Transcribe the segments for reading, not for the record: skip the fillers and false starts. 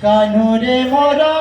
কানুরে মোরা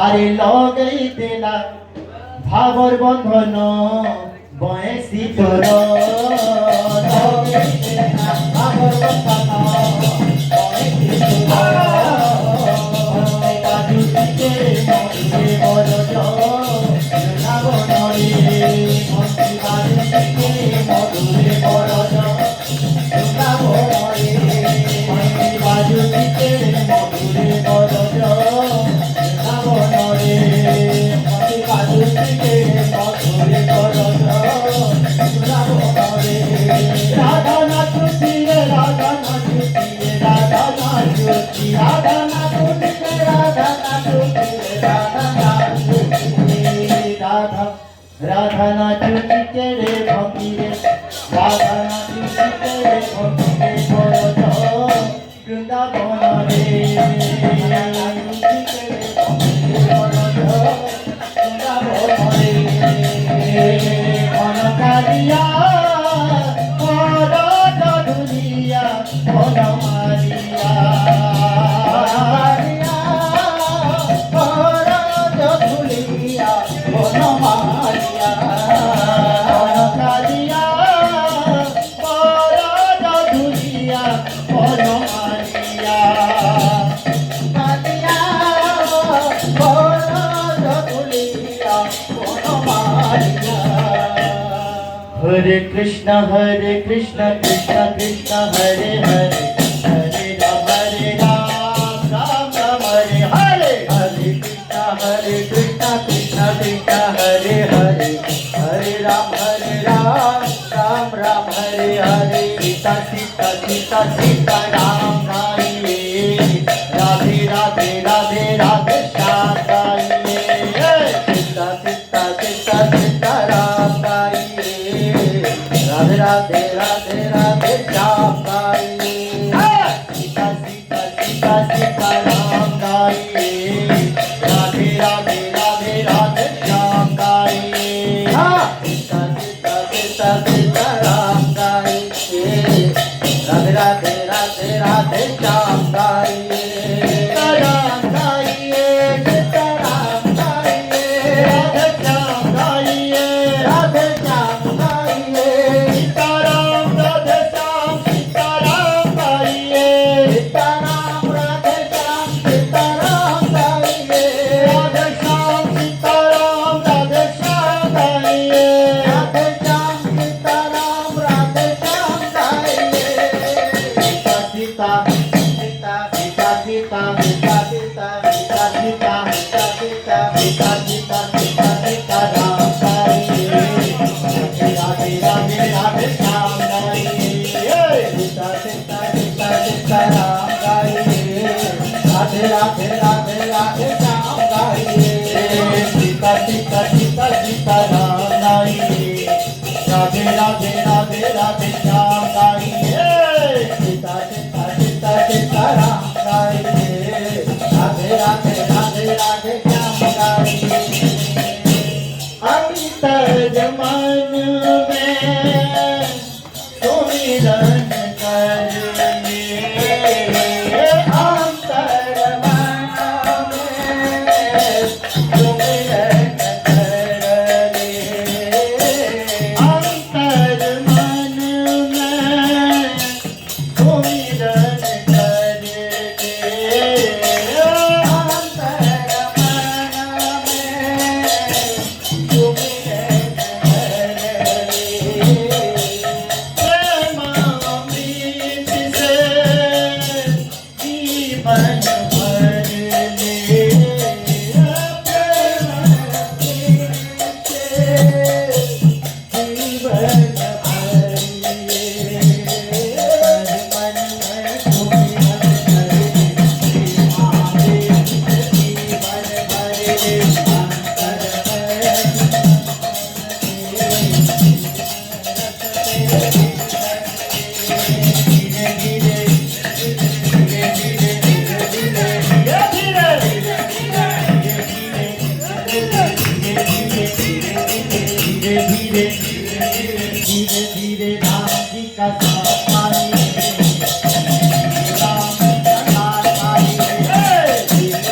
আরে লগেই দিলা ভাবর বন্ধন বয়সী তোর লগেই দিলা ভাবর বন্ধন বয়সী তোর বাজুতে মনে বরজ রাবণরে মন্ত্রী বাজুতে মধুরে বরজ রাবণরে মন্ত্রী বাজুতে মধুরে বরজ রাধা নাচুতে রে ভঙ্গিরে রাধা নাচুতে রে ভঙ্গিরে বরজ বৃন্দাবন রে নাচুতে রে ভঙ্গিরে বরজ বৃন্দাবন রে অনকারিয়া বরজ দুনিয়া বনমারিয়া Hare Krishna Krishna Krishna Hare Hare Hare Ram Ram Ram Hare Hare Hare Krishna Krishna Krishna Hare Hare Hare Ram Ram Ram Hare Hare Sita Sita Sita Sita Ram Hare Radhe Radhe Radhe Radhe Shyam Hare Sita Sita Sita Sita Ram Hare Radhe Radhe Radhe Radhe Shyam Hare Sita Sita Sita Sita Ram Hare Radhe Radhe Sita Sita Sita Sitaram गाइए राधे राधे राधे श्याम गाइए सीता सीता सीता सीताराम गाइए राधे राधे राधे राधे श्याम गाइए सीता सीता सीता सीताराम गाइए राधे राधे राधे राधे श्याम गाइए सीता सीता सीता सीताराम गाइए राधे राधे राधे राधे श्याम गाइए अंतर मन में सुमिरन करिए अंतर मन में सुमिरन करिए अंतर मन में सुमिरन करिए अंतर मन में धीरे धीरे राम जी का साथ पाइए राम जी का साथ पाइए धीरे धीरे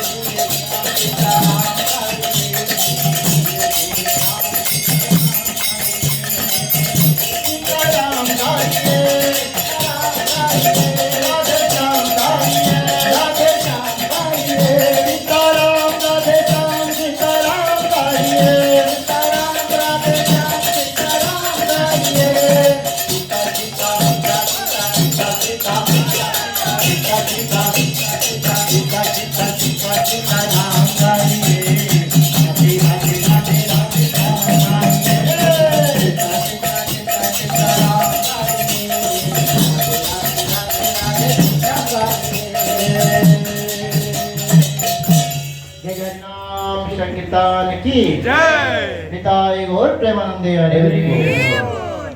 राम गाइए राधे श्याम गाइए राधे श्याम गाइए सीताराम राधे श्याम सीताराम गाइए सीताराम राधे श्याम सीताराम गाइए सीता सीता सीता सीता सीता सीता सीता सीता सीता सीताराम गाइए राधे राधे राधे राधे श्याम गाइए सीता सीता सीता सीताराम गाइए जगन्नाथ संकीर्तन की जय निताय गौर प्रेमानंदे हरे हरि बोल।